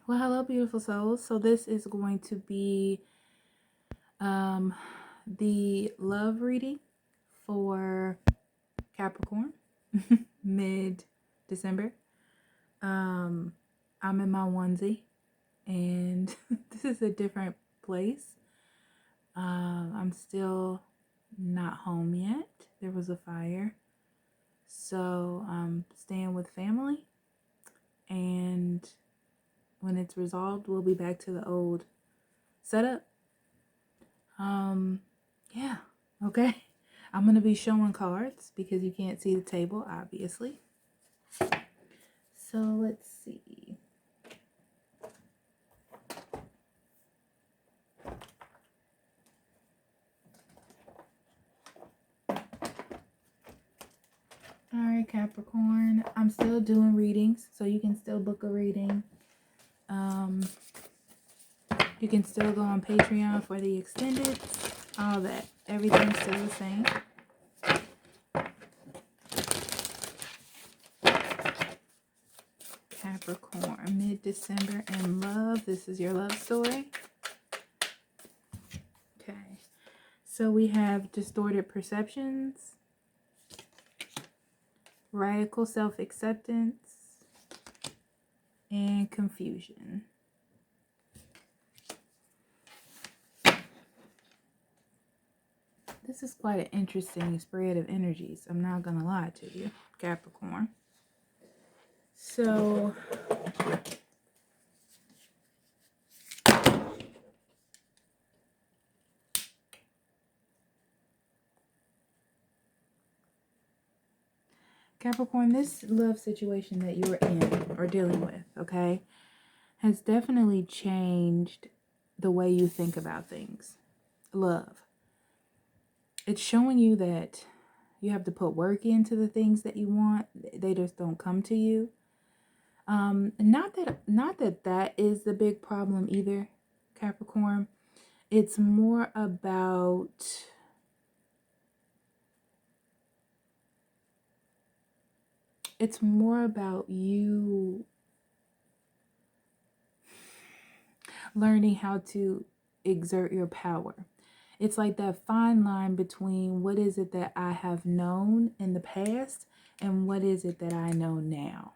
Well, hello, beautiful souls. So this is going to be the love reading for Capricorn mid-December. I'm in my onesie and this is a different place. I'm still not home yet. There was a fire. So I'm staying with family, and when it's resolved, we'll be back to the old setup. Yeah, okay. I'm going to be showing cards because you can't see the table, obviously. So let's see. All right, Capricorn. I'm still doing readings, so you can still book a reading. You can still go on Patreon for the extended, all that. Everything's still the same. Capricorn, mid-December in love. This is your love story. Okay. So we have distorted perceptions, radical self-acceptance, and confusion. This is quite an interesting spread of energies. I'm not going to lie to you, Capricorn. So, Capricorn, this love situation that you're in or dealing with, okay, has definitely changed the way you think about things. Love. It's showing you that you have to put work into the things that you want. They just don't come to you. Not that is the big problem either, Capricorn. It's more about you learning how to exert your power. It's like that fine line between what is it that I have known in the past and what is it that I know now.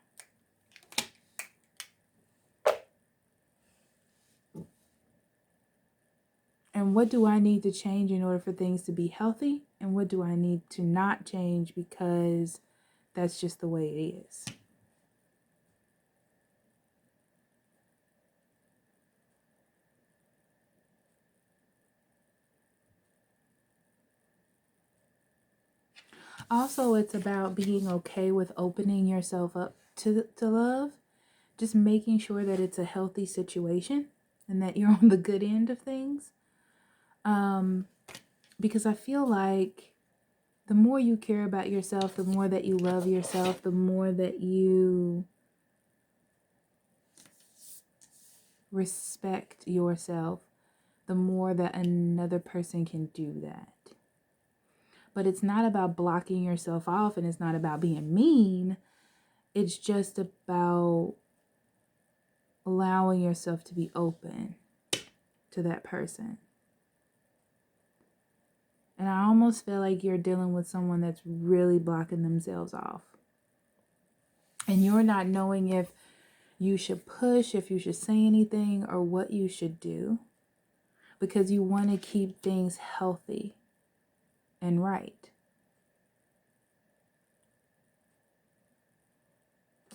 And what do I need to change in order for things to be healthy? And what do I need to not change because that's just the way it is? Also, it's about being okay with opening yourself up to love. Just making sure that it's a healthy situation and that you're on the good end of things. Because I feel like the more you care about yourself, the more that you love yourself, the more that you respect yourself, the more that another person can do that. But it's not about blocking yourself off, and it's not about being mean. It's just about allowing yourself to be open to that person. And I almost feel like you're dealing with someone that's really blocking themselves off. And you're not knowing if you should push, if you should say anything, or what you should do. Because you want to keep things healthy and right.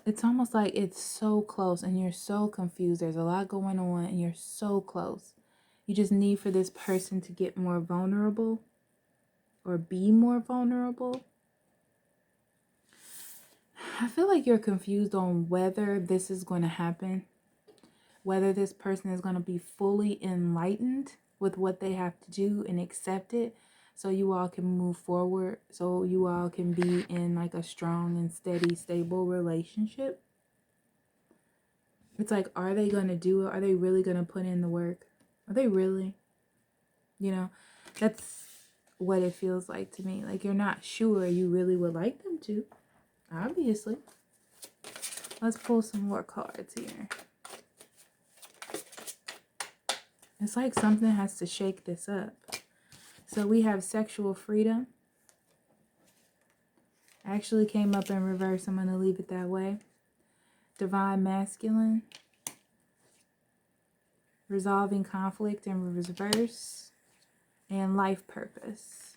It's almost like it's so close and you're so confused. There's a lot going on and you're so close. You just need for this person to get more vulnerable or be more vulnerable. I feel like you're confused on whether this is going to happen, whether this person is going to be fully enlightened with what they have to do and accept it, so you all can move forward, so you all can be in like a strong and steady, stable relationship. It's like, are they going to do it? Are they really going to put in the work? Are they really? You know, that's what it feels like to me. Like you're not sure you really would like them to, obviously. Let's pull some more cards here. It's like something has to shake this up. So we have sexual freedom. Actually came up in reverse. I'm going to leave it that way. Divine masculine. Resolving conflict in reverse. And life purpose.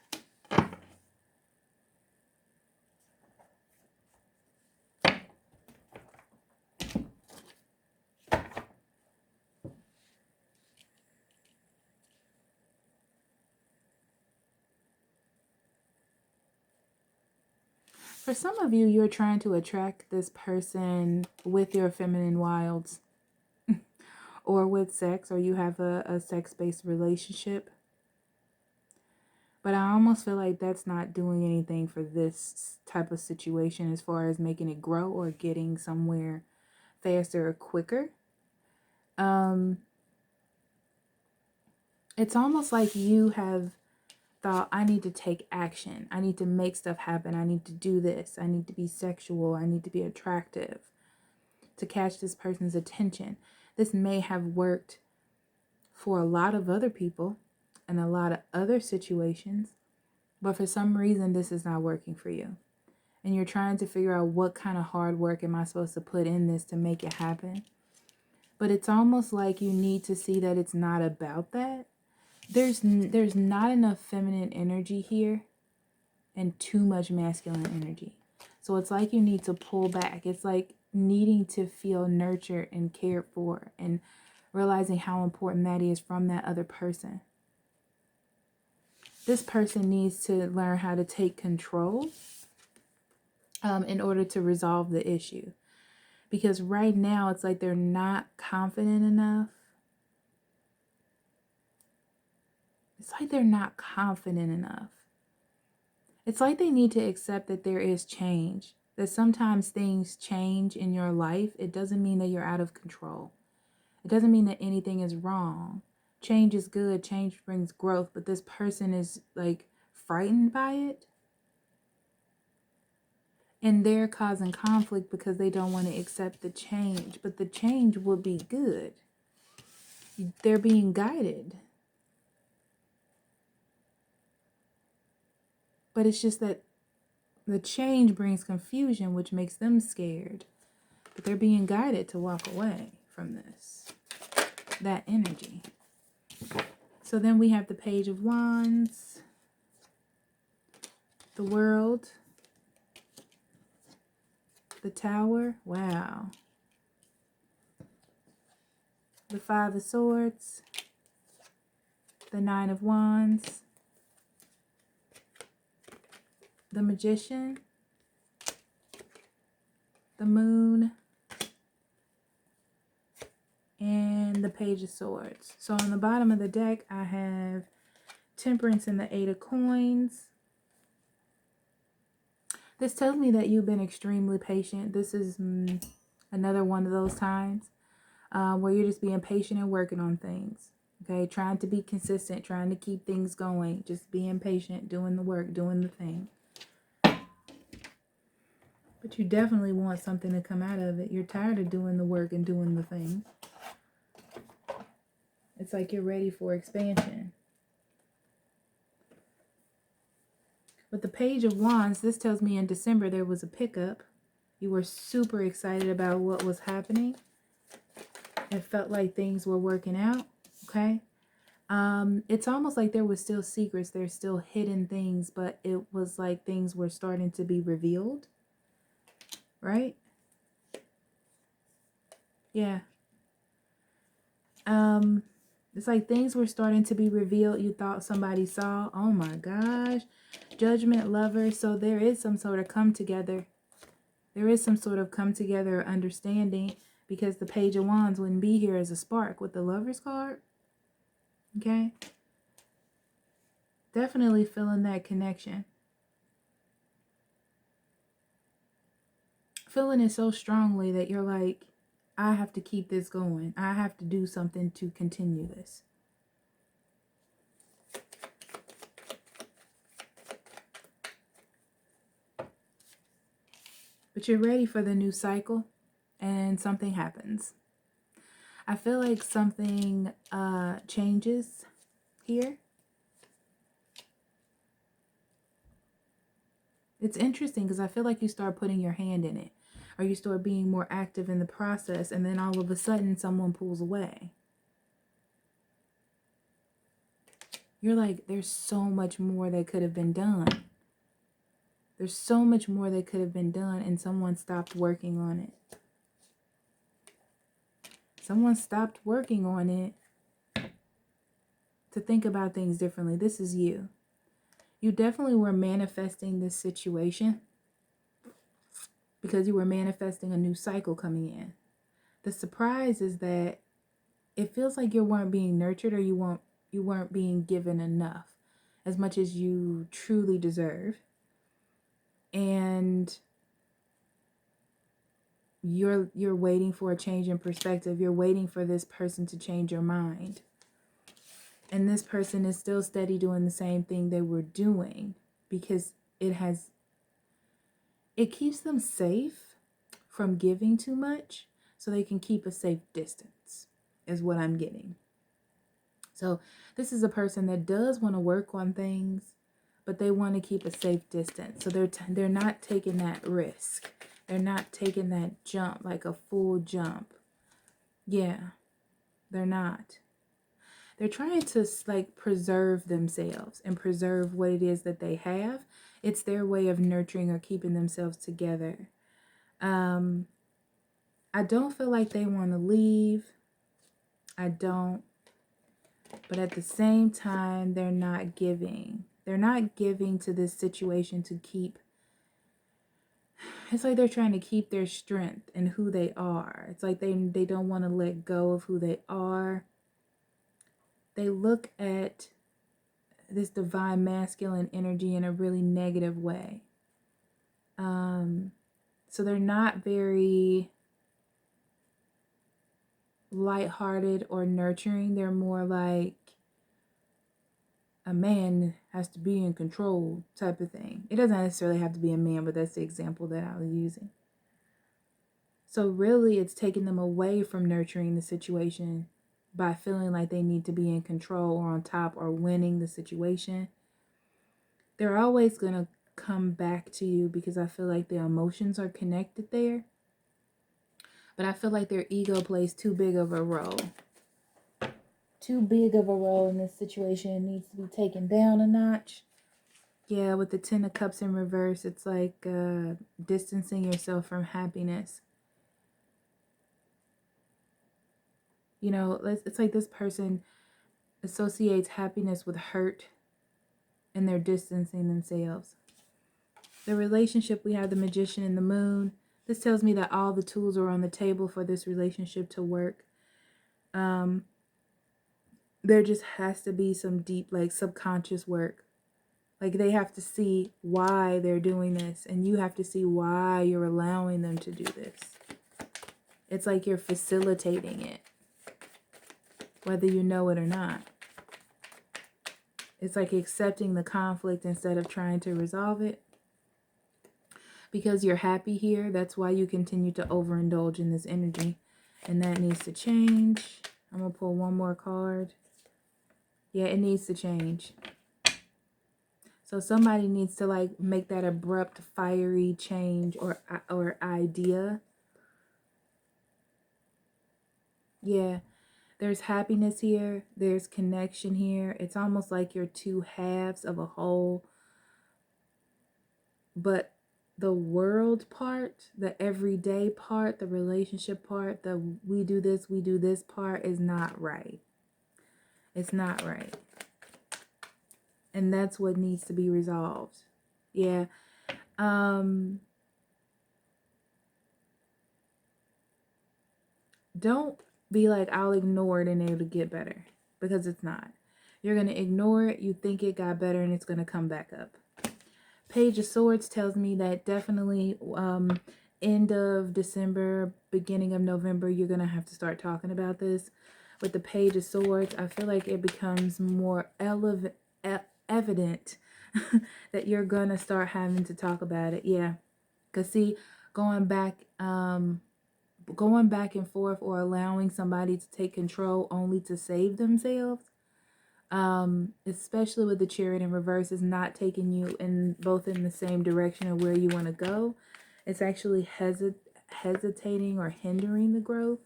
For some of you, you're trying to attract this person with your feminine wilds or with sex, or you have a sex-based relationship. But I almost feel like that's not doing anything for this type of situation as far as making it grow or getting somewhere faster or quicker. It's almost like you have thought, I need to take action. I need to make stuff happen. I need to do this. I need to be sexual. I need to be attractive to catch this person's attention. This may have worked for a lot of other people in a lot of other situations, but for some reason this is not working for you. And you're trying to figure out what kind of hard work am I supposed to put in this to make it happen. But it's almost like you need to see that it's not about that. There's not enough feminine energy here and too much masculine energy. So it's like you need to pull back. It's like needing to feel nurtured and cared for and realizing how important that is from that other person. This person needs to learn how to take control in order to resolve the issue. Because right now it's like they're not confident enough. It's like they're not confident enough. It's like they need to accept that there is change. That sometimes things change in your life. It doesn't mean that you're out of control. It doesn't mean that anything is wrong. Change is good. Change brings growth. But this person is like frightened by it. And they're causing conflict because they don't want to accept the change. But the change will be good. They're being guided. But it's just that the change brings confusion, which makes them scared. But they're being guided to walk away from this. That energy. So then we have the Page of Wands. The World. The Tower. Wow. The Five of Swords. The Nine of Wands. The Magician, the Moon, and the Page of Swords. So on the bottom of the deck, I have Temperance and the Eight of Coins. This tells me that you've been extremely patient. This is another one of those times where you're just being patient and working on things. Okay, trying to be consistent, trying to keep things going, just being patient, doing the work, doing the thing. But you definitely want something to come out of it. You're tired of doing the work and doing the thing. It's like you're ready for expansion. With the Page of Wands, this tells me in December there was a pickup. You were super excited about what was happening. It felt like things were working out. Okay. It's almost like there was still secrets. There's still hidden things, but it was like things were starting to be revealed. Right? Yeah. It's like things were starting to be revealed. You thought somebody saw. Oh my gosh. Judgment, Lover. So there is some sort of come together. There is some sort of come together understanding, because the Page of Wands wouldn't be here as a spark with the Lover's card. Okay. Definitely feeling that connection. Feeling it so strongly that you're like, I have to keep this going. I have to do something to continue this. But you're ready for the new cycle, and something happens. I feel like something changes here. It's interesting because I feel like you start putting your hand in it, or you start being more active in the process, and then all of a sudden someone pulls away. You're like, there's so much more that could have been done. There's so much more that could have been done, and someone stopped working on it. Someone stopped working on it to think about things differently. This is you. You definitely were manifesting this situation because you were manifesting a new cycle coming in. The surprise is that it feels like you weren't being nurtured, or you weren't being given enough, as much as you truly deserve. And you're waiting for a change in perspective. You're waiting for this person to change your mind. And this person is still steady doing the same thing they were doing, because it keeps them safe from giving too much, so they can keep a safe distance, is what I'm getting. So this is a person that does want to work on things, but they want to keep a safe distance. So they're not taking that risk. They're not taking that jump, like a full jump. Yeah, they're not. They're trying to like preserve themselves and preserve what it is that they have. It's their way of nurturing or keeping themselves together. I don't feel like they want to leave. I don't. But at the same time, they're not giving. They're not giving to this situation to keep. It's like they're trying to keep their strength and who they are. It's like they don't want to let go of who they are. They look at this divine masculine energy in a really negative way. So they're not very lighthearted or nurturing. They're more like a man has to be in control type of thing. It doesn't necessarily have to be a man, but that's the example that I was using. So really, it's taking them away from nurturing the situation by feeling like they need to be in control or on top or winning the situation. They're always going to come back to you because I feel like the emotions are connected there. But I feel like their ego plays too big of a role. Too big of a role in this situation. It needs to be taken down a notch. Yeah, with the 10 of Cups in reverse, it's like distancing yourself from happiness. You know, it's like this person associates happiness with hurt, and they're distancing themselves. The relationship, we have the Magician and the Moon. This tells me that all the tools are on the table for this relationship to work. There just has to be some deep, like, subconscious work. Like, they have to see why they're doing this, and you have to see why you're allowing them to do this. It's like you're facilitating it, whether you know it or not. It's like accepting the conflict instead of trying to resolve it. Because you're happy here, that's why you continue to overindulge in this energy. And that needs to change. I'm going to pull one more card. Yeah, it needs to change. So somebody needs to like make that abrupt, fiery change or idea. Yeah, there's happiness here. There's connection here. It's almost like you're two halves of a whole. But the world part, the everyday part, the relationship part, the we do this part is not right. It's not right. And that's what needs to be resolved. Yeah. Don't be like, I'll ignore it and it'll get better. Because it's not. You're going to ignore it. You think it got better and it's going to come back up. Page of Swords tells me that definitely end of December, beginning of November, you're going to have to start talking about this. With the Page of Swords, I feel like it becomes more evident that you're going to start having to talk about it. Yeah. Because see, going back going back and forth or allowing somebody to take control only to save themselves, especially with the Chariot in reverse, is not taking you in both in the same direction of where you want to go. It's actually hesitating or hindering the growth.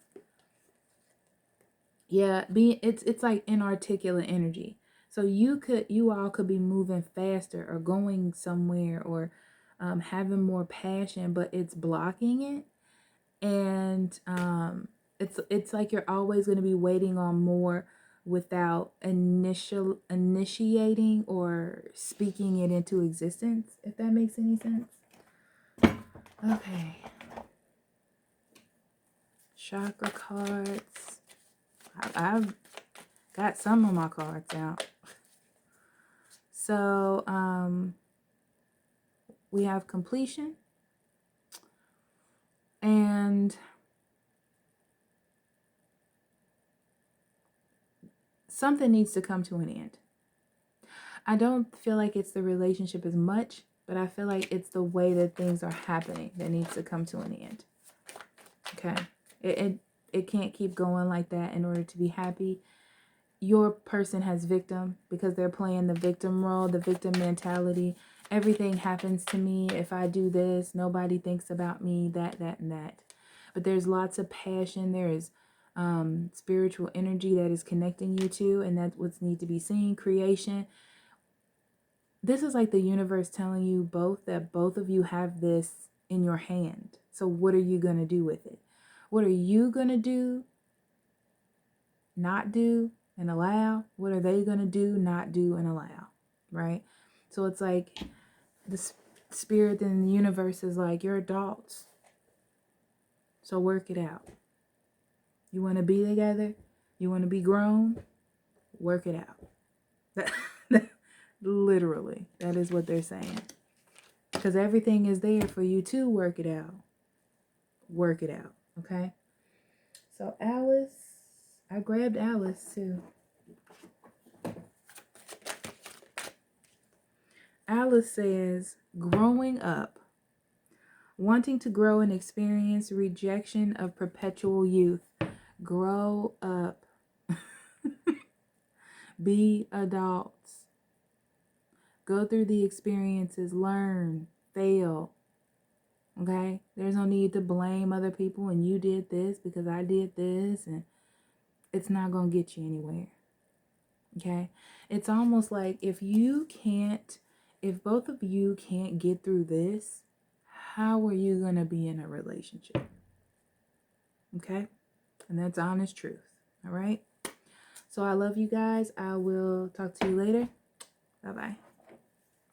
Yeah, it's like inarticulate energy. So you all could be moving faster or going somewhere or having more passion, but it's blocking it. And it's like you're always going to be waiting on more without initiating or speaking it into existence, if that makes any sense. Okay. Chakra cards. I've got some of my cards out. So, we have completion. And something needs to come to an end. I don't feel like it's the relationship as much, but I feel like it's the way that things are happening that needs to come to an end. Okay? It can't keep going like that in order to be happy. Your person has victim because they're playing the victim role, the victim mentality. Everything happens to me. If I do this, nobody thinks about me, that, and that. But there's lots of passion. There is spiritual energy that is connecting you to, and that's what needs to be seen. Creation. This is like the universe telling you both that both of you have this in your hand. So what are you going to do with it? What are you going to do, not do, and allow? What are they going to do, not do, and allow? Right? So it's like the spirit in the universe is like, you're adults. So work it out. You want to be together? You want to be grown? Work it out. Literally, that is what they're saying. Because everything is there for you to work it out. Work it out, okay? So Alice, I grabbed Alice too. Alice says, growing up, wanting to grow and experience rejection of perpetual youth. Grow up. Be adults. Go through the experiences, learn, fail. Okay? There's no need to blame other people and you did this because I did this, and it's not going to get you anywhere. Okay? It's almost like if both of you can't get through this, how are you going to be in a relationship? Okay? And that's honest truth. All right? So I love you guys. I will talk to you later. Bye-bye.